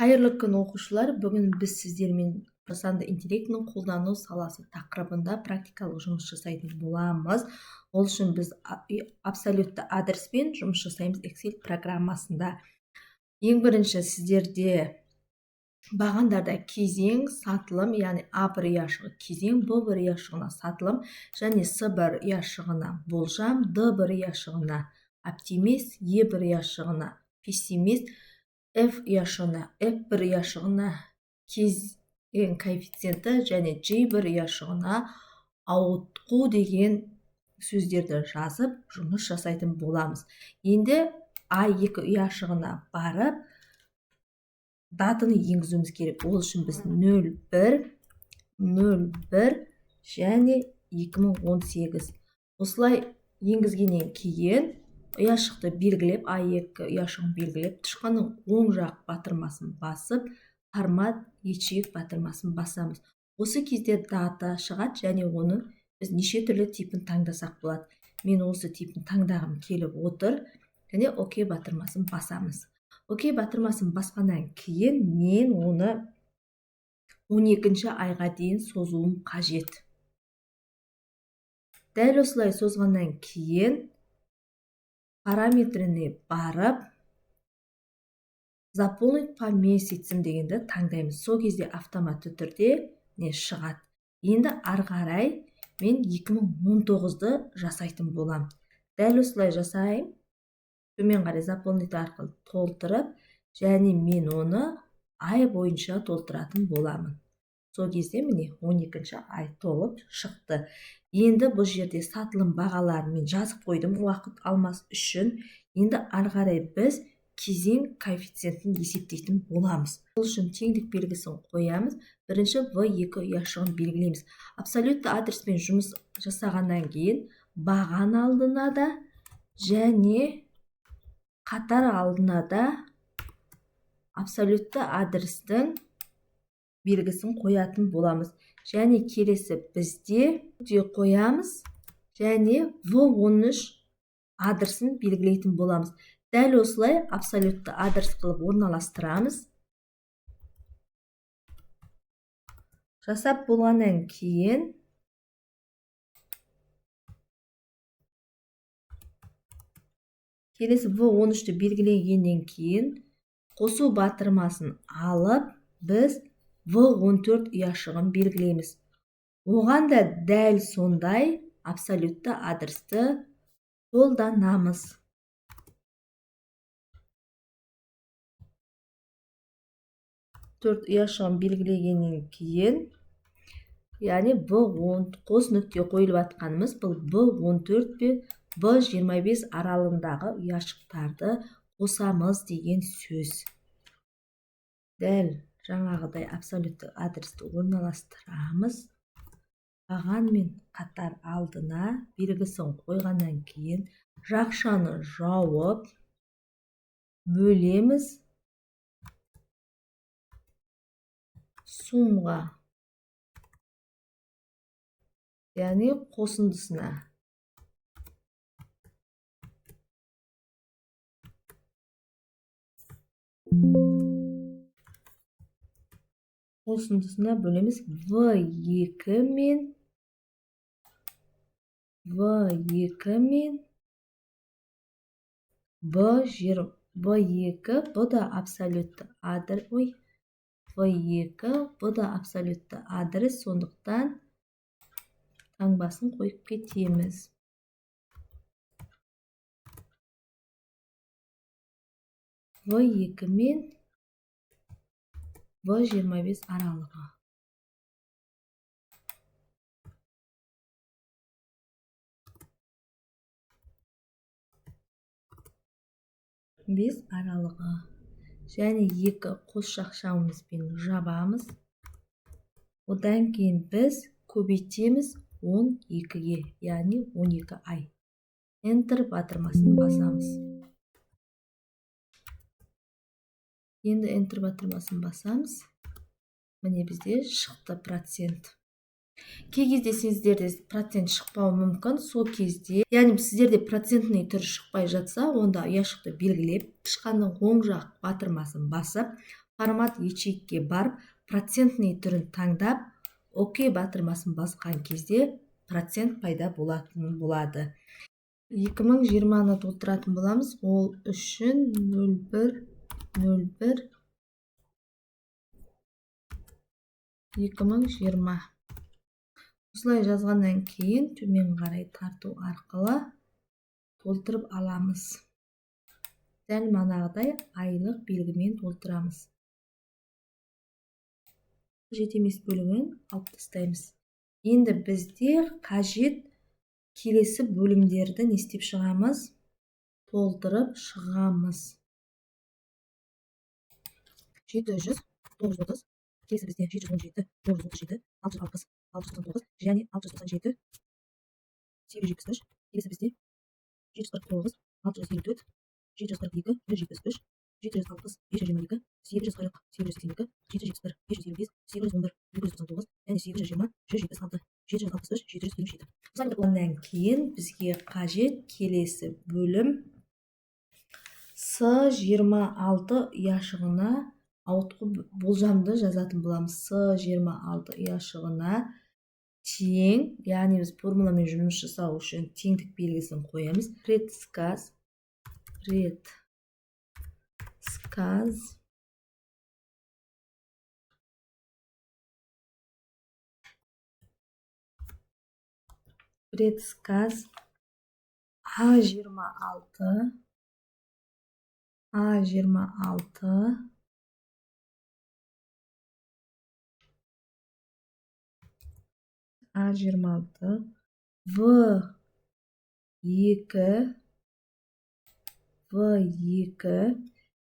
Қайырлы күн оқушылар, бүгін біз сіздермен жасанды интеллектінің қолдану саласы тақырыбында практикалық жұмыс жасайтын боламыз. Ол үшін біз абсолютті адреспен жұмыс жасаймыз Excel программасында. Ең бірінші сіздерде бағандарда кезең, сатылым, яғни А1 ұяшығы кезең, Б1 ұяшығына сатылым және С1 ұяшығына болжам, Д1 ұяшығына оптимист, Е1 ұяшығына пессимист, F ұяшығына, F1 ұяшығына кезең коэффициенті және G1 ұяшығына ауытқу деген сөздерді жазып жұмыс жасайтын боламыз. Енді А2 ұяшығына барып датаны енгізуіміз керек. Ол үшін біз 01, 01 және 2018. Осылай енгізгеннен кейін ұяшықты белгілеп, А2 ұяшығын белгілеп, тышқанның оң жақ батырмасын басып, формат ячеек батырмасын басамыз. Осы кезде дата шығады және оны біз неше түрлі типін таңдасақ болады. Мен осы типін таңдағым келіп отыр және ОК батырмасын басамыз. ОК батырмасын басқаннан кейін мен оны 12-ші айға дейін созуым қажет. Дәл осылай созғаннан кейін параметріне барып заполнить по месяцам дегенді таңдаймыз. Сол кезде автоматты түрде не шығады. Енді ары қарай мен 2019-ды жасайтын болам. Дәл осылай жасайым. Төмен қарай заполнить арқылы толтырып, және мен оны ай бойынша толтыратын боламын. Сол кезде міне 12-ші ай толып шықты. Енді бұл жерде сатылым бағаларын мен жазып қойдым уақыт алмас үшін. Енді ары қарай біз кезең коэффициентін есептейтін боламыз. Бұл үшін теңдік белгісін қоямыз. Бірінші В2 ұяшығын белгілейміз. Абсолютті адреспен жұмыс жасағаннан кейін баған алдына да және қатар алдына да абсолютті адрестің белгісін қоятын боламыз. Және келесі бізде қоямыз және В13 адресін белгілейтін боламыз. Дәл осылай абсолютті адрес қылып орналастырамыз. Жасап болғаннан кейін келесі В13-ті белгілегеннен кейін қосу батырмасын алып, біз В14 ұяшығын белгілейміз. Оған да дәл сондай абсолютті адресті қолданамыз. Ұяшығын белгілегеннен кейін, яғни В10 қос нүкте қойылып атқанымыз, бұл В14 пен В25 аралығындағы ұяшықтарды қосамыз деген сөз. Дәл жаңағыдай абсолютті адресті орналастырамыз. Бағанмен қатар алдына белгісін қойғаннан кейін жақшаны жауып бөлеміз сумға, яғни қосындысына. Қосындысына бөлеміз В2 мен В2, бұл да абсолютті адрес, В2, бұл да абсолютті адрес, сондықтан таңбасын қойып кетеміз. В2 мен В25 аралығы. Без аралығы. Және екі қос шақшамымызбен жабамыз. Одан кейін біз көбейтеміз 12-ге, яғни 12 ай. Enter батырмасын басамыз. Енді Enter батырмасын басамыз. Міне бізде шықты процент. Кей кезде сіздерде процент шықпауы мүмкін. Сол кезде, яғни сіздерде процентный түрі шықпай жатса, онда ұяшықты белгілеп, тышқанның оң жақ батырмасын басып, формат ячейкке барып процентный түрін таңдап окей батырмасын басқан кезде процент пайда болатын болады. 2020-ны толтыратын боламыз. Ол үшін 0101-2020. Осылай жазғаннан кейін төмен қарай тарту арқылы толтырып аламыз. Дәл манағыдай айлық белгімен толтырамыз. Жетемес бөлігін алып тастаймыз. Енді бізде қажет келесі бөлімдерді не істеп шығамыз? Толтырып шығамыз. 700, 930, келесі бізде 717, 937, 660, 699 және 697, 873, келесі бізде 749, 654, 742, 173, 760, 522, 840, 882, 771, 555, 811, 299 және 820, 176, 763, 727. Осыдан кейін бізге қажет келесі бөлім С26 ұяшығына ауытқу болжамды жазатын боламыз. С26 ұяшығына тең, яғни біз формуламен жұмыс жасау үшін теңдік белгісін қоямыз. Предсказ А26 В2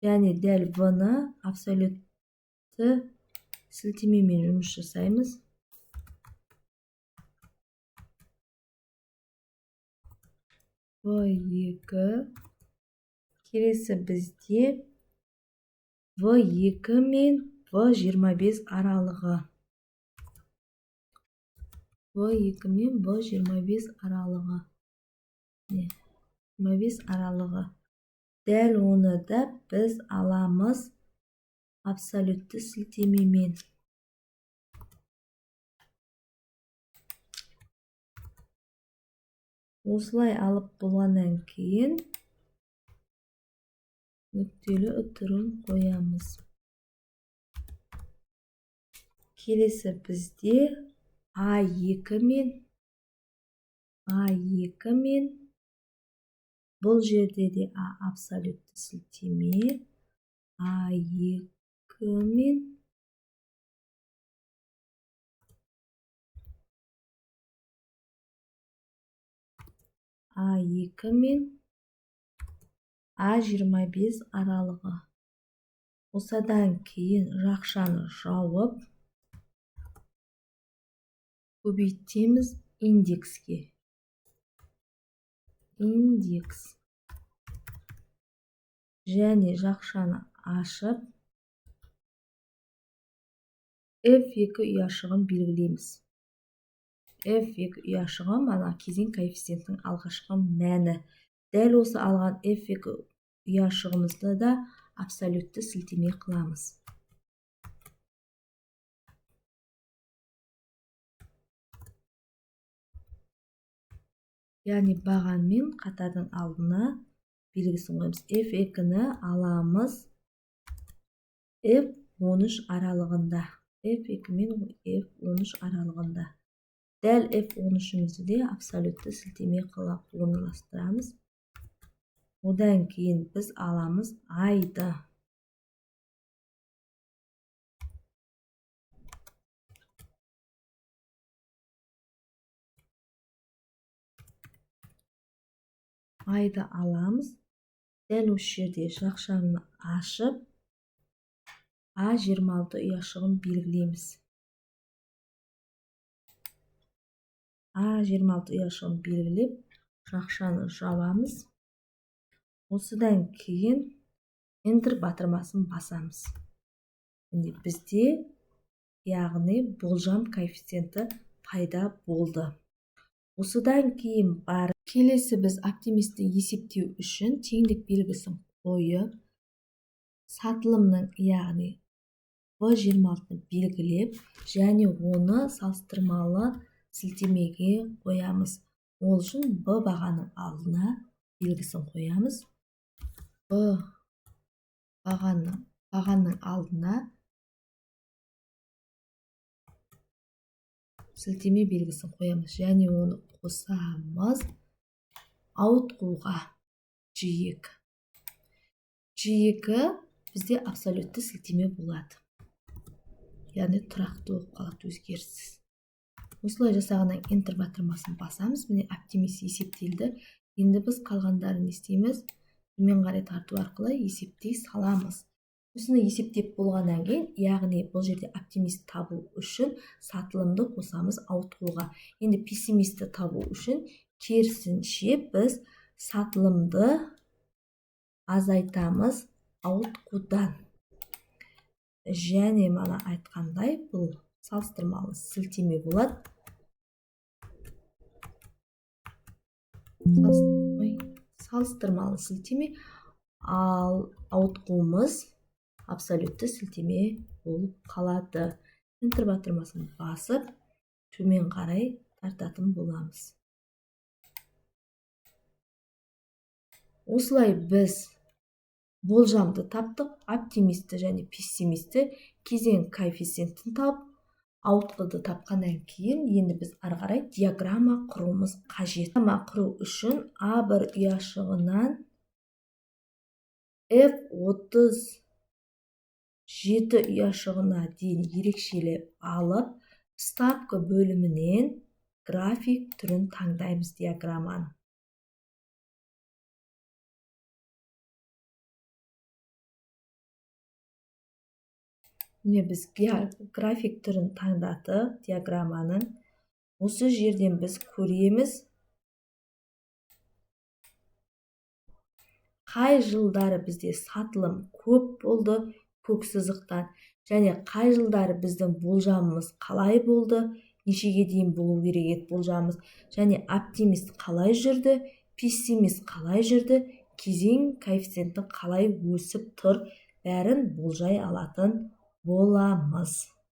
және дәл В-ны абсолютті сілтемемен жұмыс жасаймыз. В2 келесі бізде В2 мен В25 аралығы. В2 мен В25 аралығы. 25 аралығы. Дәл оны да біз аламыз абсолютті сілтемемен. Осылай алып болғаннан кейін нүктелі үтірін қоямыз. Келесі бізде А2 мен бұл жерде де абсолютті сілтеме. А2 мен А25 аралығы. Осыдан кейін жақшаны жауып көбейтеміз индекске. Индекс. Және жақшаны ашып F2 ұяшығын белгілейміз. F2 ұяшығы мана кезең коэффициентінің алғашқы мәні. Дәл осы алған F2 ұяшығымызды да абсолютті сілтеме қыламыз. Яғни бағанмен қатардың алдына белгісін қойымыз. F2-ні аламыз F13 аралығында. F2 мен F13 аралығында. Дәл F13-імізді де абсолютті сілтеме қылып орналастырамыз. Одан кейін біз аламыз айды. Айды аламыз. Дәл осы жерде жақшаны ашып А26 ұяшығын белгілейміз. А26 ұяшығын белгілеп жақшаны жабамыз. Осыдан кейін Enter батырмасын басамыз. Бізде яғни болжам коэффициенті пайда болды. Осыдан кейін бар келесі біз оптимистті есептеу үшін теңдік белгісін қойып, сатылымның яғни B26-ны белгілеп, және оны салыстырмалы сілтемеге қоямыз. Ол үшін B бағаның алдына белгісін қоямыз. B бағаның алдына сілтеме белгісін қоямыз, және оны қосамыз ауытқуға. G2 бізде абсолютті сілтеме болады, яғни тұрақты болып қалады, өзгеріссіз. Осылай жасағаннан Enter батырмасын басамыз. Міне оптимист есептелді. Енді біз қалғандарын істейміз. Төмен қарай тарту арқылы есептей саламыз. Осыны есептеп болғаннан кейін, яғни бұл жерде оптимист табу үшін сатылымды қосамыз ауытқуға. Енді пессимистті табу үшін керісінше біз сатылымды азайтамыз ауытқудан. Және мана айтқандай, бұл салыстырмалы сілтеме болады. Салыстырмалы сілтеме, ал ауытқуымыз абсолютті сілтеме болып қалады. Enter батырмасын басып, төмен қарай тартатын боламыз. Осылай біз болжамды таптық, оптимисті және пессимисті кезең коэффициентін тауып, ауытқуды тапқаннан кейін, енді біз ары қарай диаграмма құруымыз қажет. Диаграмма құру үшін A1 ұяшығынан F37 ұяшығына дейін ерекшелеп алып, вставка бөлімінен график түрін таңдаймыз диаграмманы. Міне біз график түрін таңдатып диаграмманың. Осы жерден біз көреміз қай жылдары бізде сатылым көп болды көк сызықтан, және қай жылдары біздің болжамымыз қалай болды, нешеге дейін болу керек еді болжамымыз, және оптимист қалай жүрді, пессимист қалай жүрді, кезең коэффициенті қалай өсіп тұр, бәрін болжай алатын боламыз.